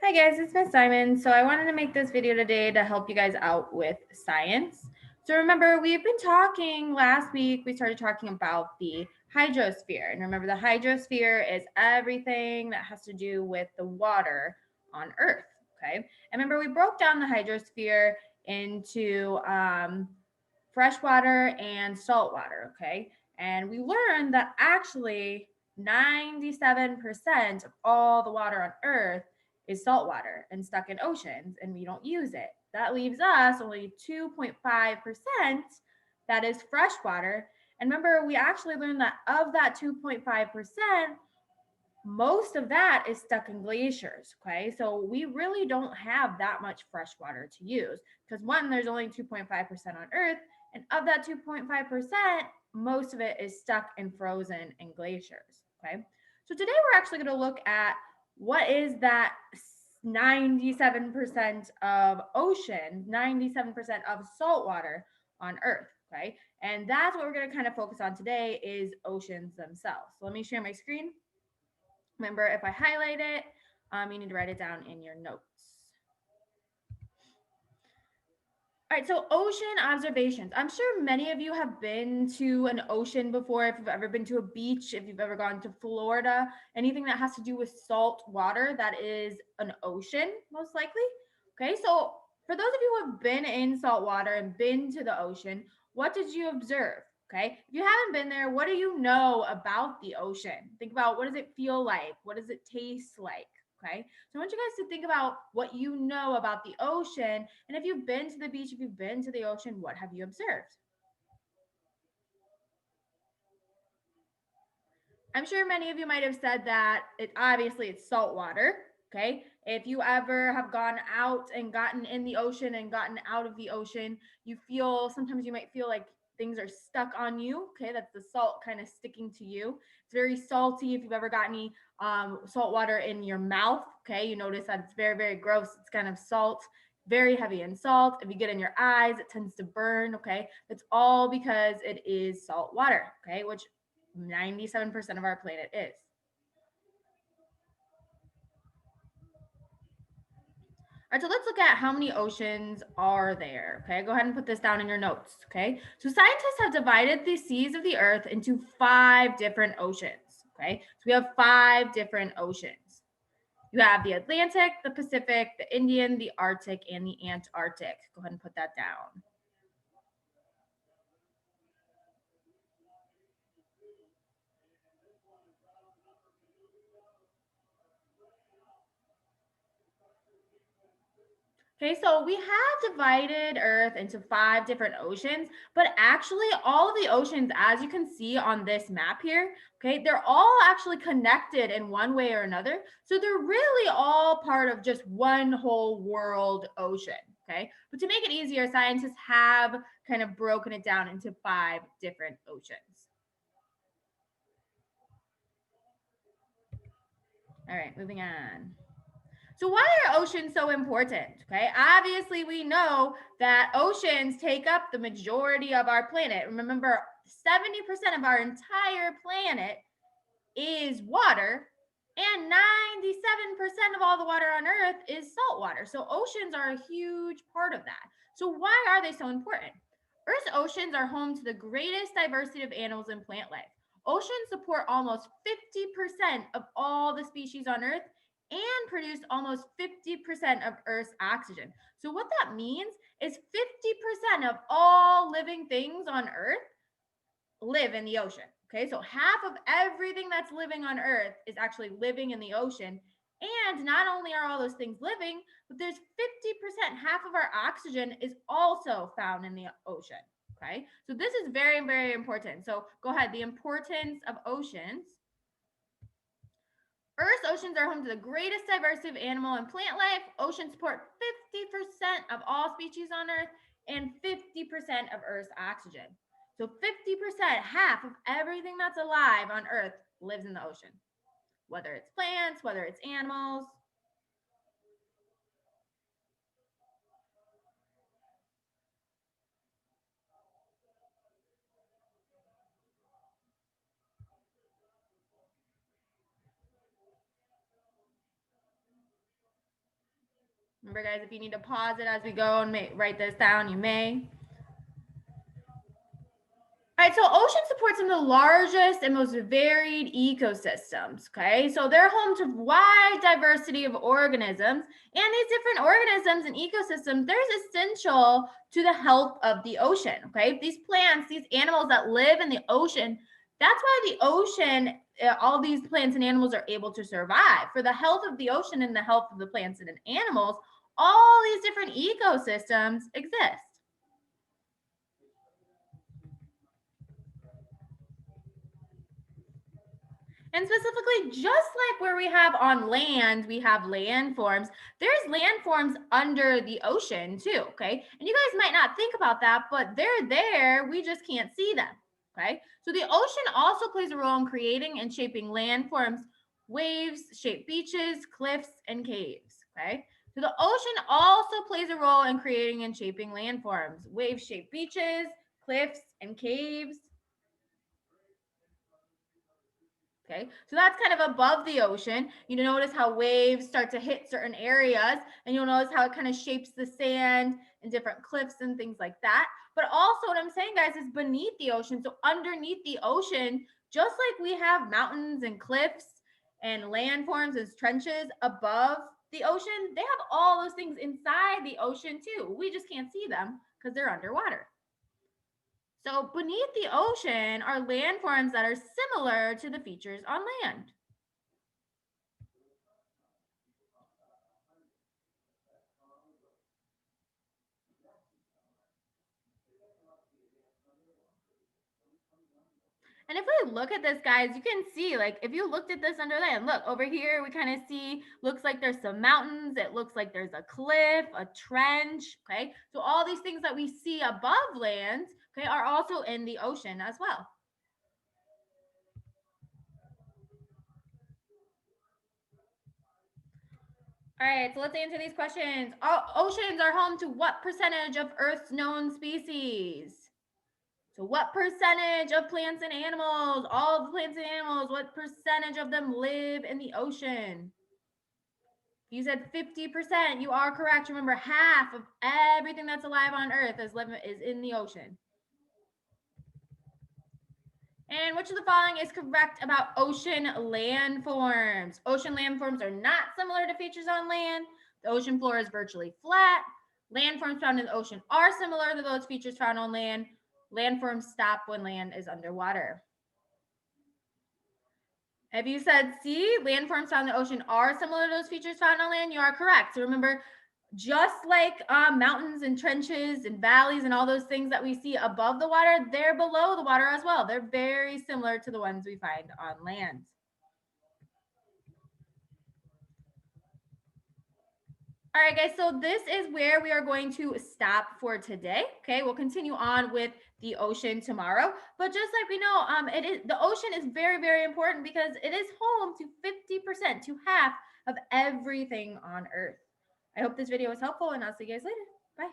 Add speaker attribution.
Speaker 1: Hi guys, it's Miss Simon. So I wanted to make this video today to help you guys out with science. So remember, we've been talking last week, we started talking about the hydrosphere. And remember, the hydrosphere is everything that has to do with the water on Earth. Okay. And remember, we broke down the hydrosphere into freshwater and saltwater. Okay. And we learned that actually 97% of all the water on Earth is saltwater and stuck in oceans, and we don't use it. That leaves us only 2.5% that is freshwater. And remember, we actually learned that of that 2.5%, most of that is stuck in glaciers. Okay. So we really don't have that much fresh water to use because one, there's only 2.5% on Earth. And of that 2.5%, most of it is stuck and frozen in glaciers. Okay. So today we're actually going to look at what is that 97% of ocean, 97% of salt water on Earth. Okay. And that's what we're going to kind of focus on today is oceans themselves. So let me share my screen. Remember, if I highlight it, you need to write it down in your notes. All right, so ocean observations. I'm sure many of you have been to an ocean before. If you've ever been to a beach, if you've ever gone to Florida, anything that has to do with salt water, that is an ocean, most likely. Okay, so for those of you who have been in salt water and been to the ocean, what did you observe? Okay, if you haven't been there, what do you know about the ocean? Think about, what does it feel like? What does it taste like? Okay, so I want you guys to think about what you know about the ocean. And if you've been to the beach, if you've been to the ocean, what have you observed? I'm sure many of you might have said that it's salt water. Okay. If you ever have gone out and gotten in the ocean and gotten out of the ocean, sometimes you might feel like things are stuck on you. Okay. That's the salt kind of sticking to you. It's very salty. If you've ever got any salt water in your mouth, okay, you notice that it's very, very gross. It's kind of salt, very heavy in salt. If you get in your eyes, it tends to burn. Okay. It's all because it is salt water. Okay. Which 97% of our planet is. All right, so let's look at how many oceans are there. Okay, go ahead and put this down in your notes. Okay, so scientists have divided the seas of the earth into 5 different oceans. Okay, so we have 5 different oceans. You have the Atlantic, the Pacific, the Indian, the Arctic, and the Antarctic. Go ahead and put that down. Okay, so we have divided Earth into 5 different oceans, but actually, all of the oceans, as you can see on this map here, okay, they're all actually connected in one way or another. So they're really all part of just one whole world ocean. Okay, but to make it easier, scientists have kind of broken it down into 5 different oceans. All right, moving on. So why are oceans so important? Okay, obviously we know that oceans take up the majority of our planet. Remember, 70% of our entire planet is water, and 97% of all the water on Earth is salt water. So oceans are a huge part of that. So why are they so important? Earth's oceans are home to the greatest diversity of animals and plant life. Oceans support almost 50% of all the species on Earth and produce almost 50% of Earth's oxygen. So, what that means is 50% of all living things on Earth live in the ocean. Okay, so half of everything that's living on Earth is actually living in the ocean. And not only are all those things living, but there's 50%, half of our oxygen is also found in the ocean. Okay, so this is very, very important. So go ahead, the importance of oceans. Earth's oceans are home to the greatest diversity of animal and plant life. Oceans support 50% of all species on Earth and 50% of Earth's oxygen. So 50%, half of everything that's alive on Earth lives in the ocean, whether it's plants, whether it's animals. Remember, guys, if you need to pause it as we go and write this down, you may. All right, so oceans support some of the largest and most varied ecosystems, okay? So they're home to wide diversity of organisms, and these different organisms and ecosystems, they're essential to the health of the ocean, okay? These plants, these animals that live in the ocean, that's why the ocean, all these plants and animals are able to survive. For the health of the ocean and the health of the plants and animals, all these different ecosystems exist. And specifically, just like where we have on land, we have landforms, there's landforms under the ocean too, okay? And you guys might not think about that, but they're there, we just can't see them, okay? So the ocean also plays a role in creating and shaping landforms, waves, shape beaches, cliffs, and caves, okay? So the ocean also plays a role in creating and shaping landforms, wave-shaped beaches, cliffs, and caves. Okay, so that's kind of above the ocean. You notice how waves start to hit certain areas, and you'll notice how it kind of shapes the sand and different cliffs and things like that. But also, what I'm saying, guys, is beneath the ocean. So, underneath the ocean, just like we have mountains and cliffs and landforms and trenches above the ocean, they have all those things inside the ocean too. We just can't see them because they're underwater. So beneath the ocean are landforms that are similar to the features on land. And if we look at this, guys, you can see, like, if you looked at this under land, look, over here, we kind of see, looks like there's some mountains. It looks like there's a cliff, a trench, okay? So all these things that we see above land, okay, are also in the ocean as well. All right, so let's answer these questions. Oceans are home to what percentage of Earth's known species? So what percentage of plants and animals, all the plants and animals, what percentage of them live in the ocean? You said 50%. You are correct. Remember, half of everything that's alive on Earth is in the ocean. And which of the following is correct about ocean landforms? Ocean landforms are not similar to features on land. The ocean floor is virtually flat. Landforms found in the ocean are similar to those features found on land. Landforms stop when land is underwater. If you said C, landforms found in the ocean are similar to those features found on land, you are correct. So remember, just like mountains and trenches and valleys and all those things that we see above the water, they're below the water as well. They're very similar to the ones we find on land. All right, guys, so this is where we are going to stop for today. Okay, we'll continue on with the ocean tomorrow. But just like we know, the ocean is very, very important because it is home to 50% to half of everything on Earth. I hope this video was helpful, and I'll see you guys later. Bye.